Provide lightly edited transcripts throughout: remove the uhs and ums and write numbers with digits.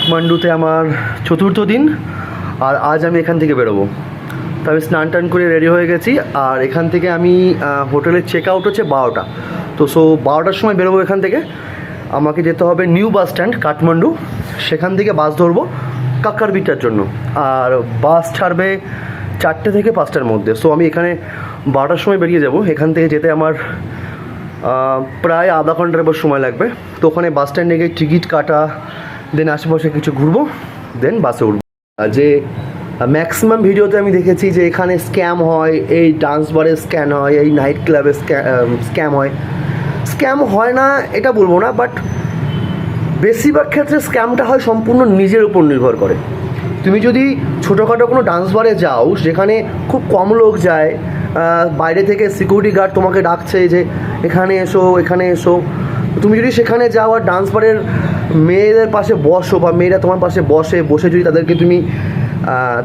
কাঠমান্ডুতে আমার চতুর্থ দিন, আর আজ আমি এখান থেকে বেরোবো। তো আমি স্নান টান করে রেডি হয়ে গেছি, আর এখান থেকে আমি হোটেলের চেক আউট হচ্ছে 12টা। তো 12টার সময় বেরোবো এখান থেকে। আমাকে যেতে হবে নিউ বাস স্ট্যান্ড কাঠমান্ডু, সেখান থেকে বাস ধরবো কাক্কারবিটার জন্য, আর বাস ছাড়বে 4টে থেকে 5টার মধ্যে। সো আমি এখানে 12টার সময় বেরিয়ে যাব। এখান থেকে যেতে আমার প্রায় আধা ঘন্টার এবার সময় লাগবে। তো ওখানে বাস স্ট্যান্ডে গিয়ে টিকিট কাটা, দেন আশেপাশে কিছু ঘুরবো, দেন বাসে উঠবো। যে ম্যাক্সিমাম ভিডিওতে আমি দেখেছি যে এখানে স্ক্যাম হয়, এই ডান্স বারে স্ক্যাম হয়, এই নাইট ক্লাবে স্ক্যাম হয়। স্ক্যাম হয় না এটা বলবো না, বাট বেশিরভাগ ক্ষেত্রে স্ক্যামটা হয় সম্পূর্ণ নিজের উপর নির্ভর করে। তুমি যদি ছোটোখাটো কোনো ডান্স বারে যাও যেখানে খুব কম লোক যায়, বাইরে থেকে সিকিউরিটি গার্ড তোমাকে ডাকছে যে এখানে এসো এখানে এসো, তুমি যদি সেখানে যাও আর ডান্স বারের মেয়েদের পাশে বসো বা মেয়েরা তোমার পাশে বসে যদি তাদেরকে তুমি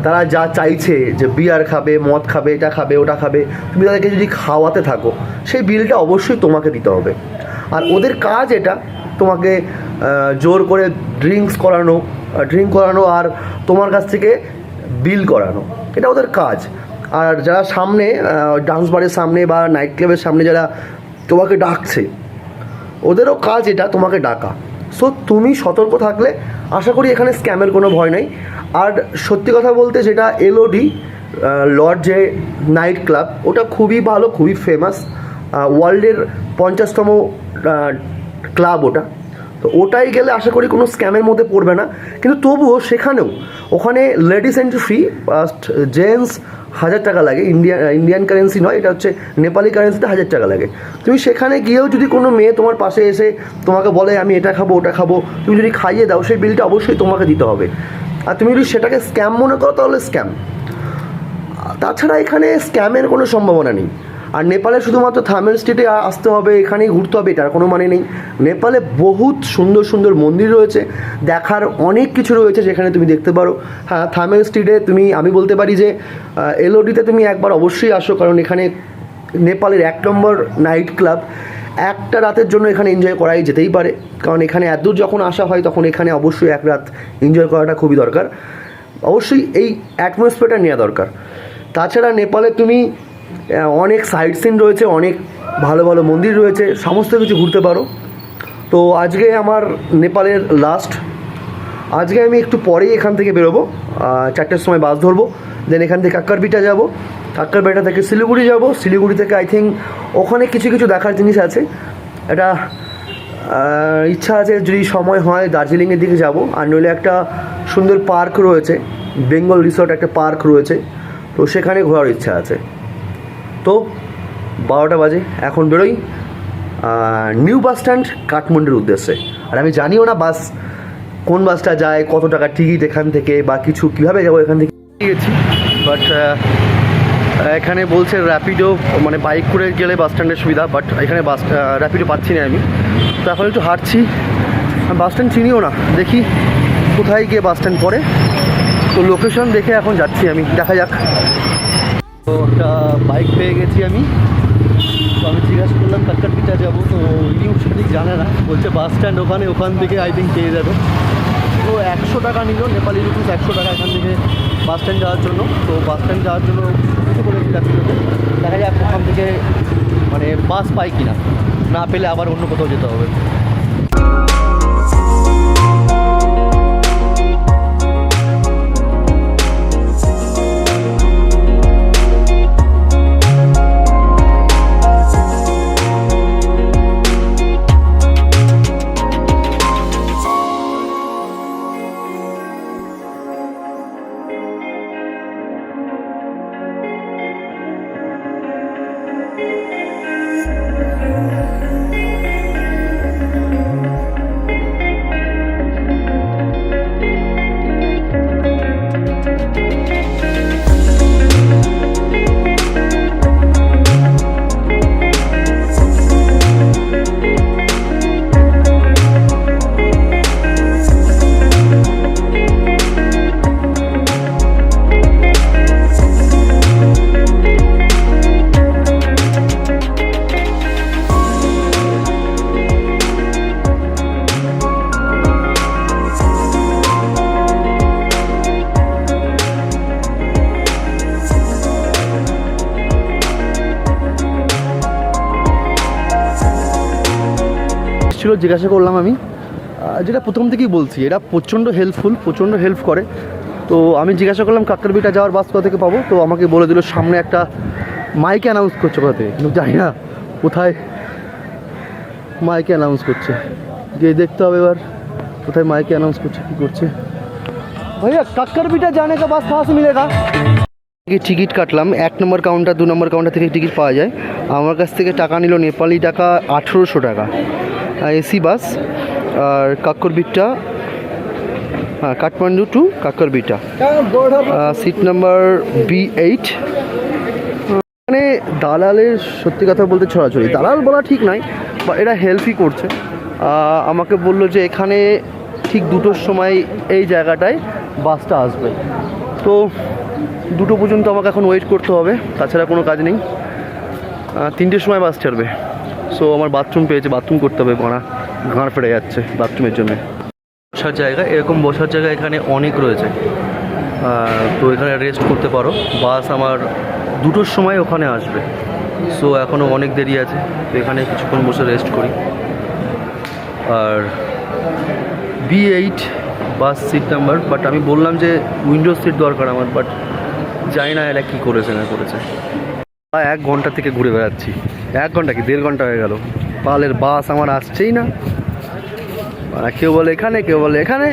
তারা যা চাইছে যে বিয়ার খাবে, মদ খাবে, এটা খাবে, ওটা খাবে, তুমি তাদেরকে যদি খাওয়াতে থাকো, সেই বিলটা অবশ্যই তোমাকে দিতে হবে। আর ওদের কাজ এটা তোমাকে জোর করে ড্রিঙ্ক করানো আর তোমার কাছ থেকে বিল করানো, এটা ওদের কাজ। আর যারা সামনে ডান্স বারের সামনে বা নাইট ক্লাবের সামনে যারা তোমাকে ডাকছে, ওদেরও কাজ এটা তোমাকে ডাকা। সো তুমি সতর্ক থাকলে আশা করি এখানে স্ক্যামের কোনো ভয় নেই। আর সত্যি কথা বলতে, যেটা এলওডি লর্ড যে নাইট ক্লাব, ওটা খুবই ভালো, খুবই ফেমাস, ওয়ার্ল্ডের 50তম ক্লাব ওটা। তো ওটাই গেলে আশা করি কোনো স্ক্যামের মধ্যে পড়বে না। কিন্তু তবুও ওখানে লেডিস এন্ট্রি ফি, জেন্টস 1000 টাকা লাগে। ইন্ডিয়ান কারেন্সি নয়, এটা হচ্ছে নেপালি কারেন্সিতে 1000 টাকা লাগে। তুমি সেখানে গিয়েও যদি কোনো মেয়ে তোমার পাশে এসে তোমাকে বলে আমি এটা খাবো ওটা খাবো, তুমি যদি খাইয়ে দাও, সেই বিলটা অবশ্যই তোমাকে দিতে হবে। আর তুমি যদি সেটাকে স্ক্যাম মনে করো তাহলে স্ক্যাম। তাছাড়া এখানে স্ক্যামের কোনো সম্ভাবনা নেই। আর নেপালে শুধুমাত্র থামেল স্ট্রিটে আসতে হবে, এখানেই ঘুরতে হবে, এটার কোনো মানে নেই। নেপালে বহুত সুন্দর সুন্দর মন্দির রয়েছে, দেখার অনেক কিছু রয়েছে যেখানে তুমি দেখতে পারো। হ্যাঁ, থামেল স্ট্রিটে আমি বলতে পারি যে এলওডিতে তুমি একবার অবশ্যই আসো, কারণ এখানে নেপালের 1 নম্বর নাইট ক্লাব। একটা রাতের জন্য এখানে এনজয় করাই যেতেই পারে, কারণ এখানে এত দূর যখন আসা হয় তখন এখানে অবশ্যই এক রাত এনজয় করাটা খুবই দরকার। অবশ্যই এই অ্যাটমসফিয়ারটা নেওয়া দরকার। তাছাড়া নেপালে তুমি অনেক সাইট সিন রয়েছে, অনেক ভালো ভালো মন্দির রয়েছে, সমস্ত কিছু ঘুরতে পারো। তো আজকে আমার নেপালের লাস্ট। আজকে আমি একটু পরেই এখান থেকে বেরোবো, 4টের সময় বাস ধরবো, দেন এখান থেকে কাক্কারবিটা যাবো, কাক্কারবিটা থেকে শিলিগুড়ি যাব, শিলিগুড়ি থেকে আই থিঙ্ক ওখানে কিছু কিছু দেখার জিনিস আছে। এটা ইচ্ছা আছে যদি সময় হয় দার্জিলিংয়ের দিকে যাব, আর নইলে একটা সুন্দর পার্ক রয়েছে, বেঙ্গল রিসর্ট একটা পার্ক রয়েছে, তো সেখানে ঘোরার ইচ্ছা আছে। তো 12টা বাজে, এখন বেরোই নিউ বাস স্ট্যান্ড কাঠমান্ডুর উদ্দেশ্যে। আর আমি জানিও না কোন বাসটা যায়, কত টাকা টিকিট এখান থেকে বা কিছু কীভাবে যাবো এখান থেকে গেছি, বাট এখানে বলছে র্যাপিডো, মানে বাইক করে গেলে বাস স্ট্যান্ডের সুবিধা, বাট এখানে র্যাপিডো পাচ্ছি না আমি। তো এখন একটু হাঁটছি, বাস স্ট্যান্ড চিনিও না, দেখি কোথায় গিয়ে বাস স্ট্যান্ড পড়ে। তো লোকেশন দেখে এখন যাচ্ছি আমি, দেখা যাক। তো একটা বাইক পেয়ে গেছি আমি। তো আমি জিজ্ঞাসা করলাম কাক্কারবিটা যাবো, তো ইনিও সঠিক জানে না, বলছে বাস স্ট্যান্ড ওখান থেকে আই থিঙ্ক পেয়ে যাবে। তো 100 টাকা নিল, নেপালি রুপিস 100 টাকা এখান থেকে বাস স্ট্যান্ড যাওয়ার জন্য। তো বাস স্ট্যান্ড যাওয়ার জন্য কিছু করেছি রাত্রিতে, দেখা যাক ওখান থেকে মানে বাস পাই কিনা, না পেলে আবার অন্য কোথাও যেতে হবে। এসেছিলো, জিজ্ঞাসা করলাম আমি, যেটা প্রথম থেকেই বলছি, এরা প্রচণ্ড হেল্পফুল, প্রচণ্ড হেল্প করে। তো আমি জিজ্ঞাসা করলাম কাক্কারবিটা যাওয়ার বাস কোথা থেকে পাবো, তো আমাকে বলে দিল সামনে একটা মাইকে অ্যানাউন্স করছে কোথা থেকে, কিন্তু জানি না কোথায় মাইকে অ্যানাউন্স করছে, গিয়ে দেখতে হবে এবার কোথায় মাইকে অ্যানাউন্স করছে, কী করছে। ভাইয়া কাক্কারবিটা जाने का बस कहाँ से मिलेगा? টিকিট কাটলাম, 1 নম্বর কাউন্টার 2 নম্বর কাউন্টার থেকে টিকিট পাওয়া যায়। আমার কাছ থেকে টাকা নিল নেপালি টাকা 1800 টাকা, এসি বাস। আর কাক্কারবিটা, হ্যাঁ, Kathmandu to Kakarbhitta, seat number B8। মানে দালালের সত্যি কথা বলতে ছড়াছড়ি, দালাল বলা ঠিক নয়, বা এরা হেল্পই করছে। আমাকে বললো যে এখানে ঠিক 2টোর সময় এই জায়গাটায় বাসটা আসবে, তো 2টো পর্যন্ত আমাকে এখন ওয়েট করতে হবে, তাছাড়া কোনো কাজ নেই। 3টের সময় বাস ছাড়বে। সো আমার বাথরুম পেয়েছে, বাথরুম করতে হবে, মারা ঘাড় ফেটে যাচ্ছে বাথরুমের জন্য। বসার জায়গা, এরকম বসার জায়গা এখানে অনেক রয়েছে, তো এখানে রেস্ট করতে পারো। বাস আমার 2টোর সময় ওখানে আসবে, সো এখনও অনেক দেরি আছে, তো এখানে কিছুক্ষণ বসে রেস্ট করি। আর B8 bus seat number, but আমি বললাম যে উইন্ডো সিট দরকার আমার, বাট জানি না এরা কী করেছে না করেছে। 1 ঘন্টা থেকে ঘুরে বেড়াচ্ছি, 1 ঘন্টা কি 1.5 ঘন্টা হয়ে গেল, পালের বাস আমার আসছেই না। কেউ বলে এখানে, কেউ বলে এখানে,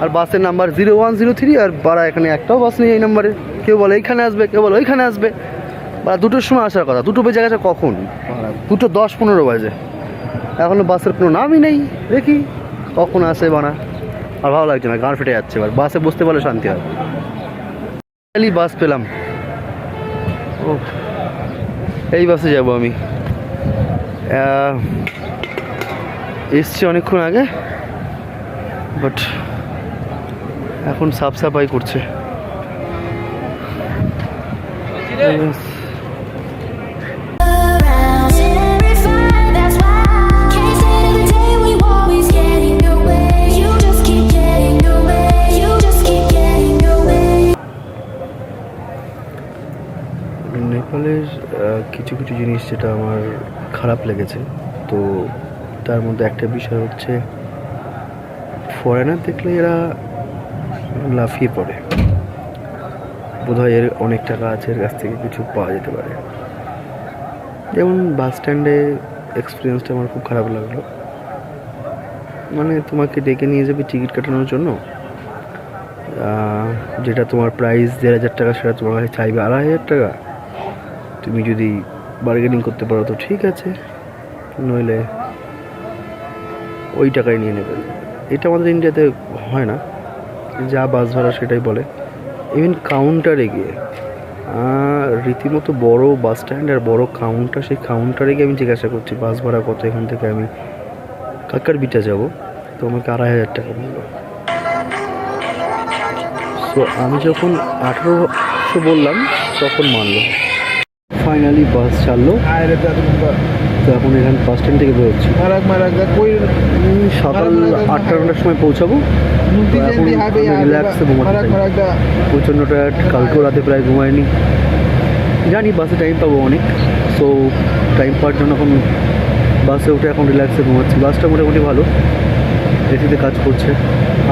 আর বাসের নাম্বার 0103, আর বাড়া এখানে একটাও বাস নেই এই নাম্বারে। কেউ বলে এইখানে আসবে, কেউ বলে ওইখানে আসবে, বা 2টোর সময় আসার কথা, 2টো বেজে গেছে কখন, 2:10-15 বাজে, এখনও বাসের কোনো নামই নেই। দেখি কখন আসে বানা, আর ভালো লাগছে না, গান ফেটে যাচ্ছে। এবার বাসে বসতে পারলে শান্তি হয়। বাস পেলাম, ও এই বাসে যাব আমি। এসছি অনেকক্ষণ আগে, বাট এখন সাফ সাফাই করছে। নেপালের কিছু কিছু জিনিস যেটা আমার খারাপ লেগেছে, তো তার মধ্যে একটা বিষয় হচ্ছে ফরেনার দেখলে এরা লাফিয়ে পড়ে, বোধহয় এর অনেক টাকা আছে, এর কাছ থেকে কিছু পাওয়া যেতে পারে। যেমন বাস স্ট্যান্ডে এক্সপিরিয়েন্সটা আমার খুব খারাপ লাগলো। মানে তোমাকে ডেকে নিয়ে যাবে টিকিট কাটানোর জন্য, যেটা তোমার প্রাইস 1,500 টাকা, সেটা তোমার কাছে চাইবে 2,500 টাকা। তুমি যদি বার্গেনিং করতে পারো তো ঠিক আছে, নইলে ওই টাকায় নিয়ে নেবে। এটা আমাদের ইন্ডিয়াতে হয় না, যা বাস ভাড়া সেটাই বলে। ইভেন কাউন্টারে গিয়ে রীতিমতো বড় বাস স্ট্যান্ড আর বড় কাউন্টার, সেই কাউন্টারে গিয়ে আমি জিজ্ঞাসা করছি বাস ভাড়া কত, এখান থেকে আমি কাক্কারবিটা যাব, তো আমাকে 2,500 টাকা বললো। সো আমি যখন 1,800 বললাম তখন মানলো। ফাইনালি বাস ছাড়লো, তো এখন এখানে বাস স্ট্যান্ড থেকে বেরোচ্ছি। সকাল 8-9টার সময় পৌঁছাবো। এখন রিল্যাক্সে ঘুমাতে চাই, প্রচণ্ড টায়ার্ড, কালকেও রাতে প্রায় ঘুমায়নি। জানি বাসে টাইম পাবো অনেক, সো টাইম পাওয়ার জন্য এখন বাসে উঠে এখন রিল্যাক্সে ঘুমাচ্ছি। বাসটা মোটামুটি ভালো, এসিতে কাজ করছে।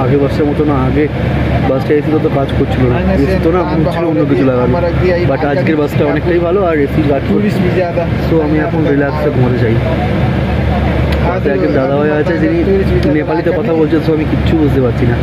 আগে বাসটার মতো না, আগে বাসটা এসিতে তো কাজ করছিল না, এসি তো না ছিল অন্য কিছু লাগানো, বাট আজকের বাসটা অনেকটাই ভালো আর এসি কাজ করছে। সো আমি এখন রিল্যাক্সে ঘুমাতে চাই। পাশে একজন দাদা হয়ে আছে যিনি নেপালিতে কথা বলছে, সো আমি কিচ্ছু বুঝতে পারছি না।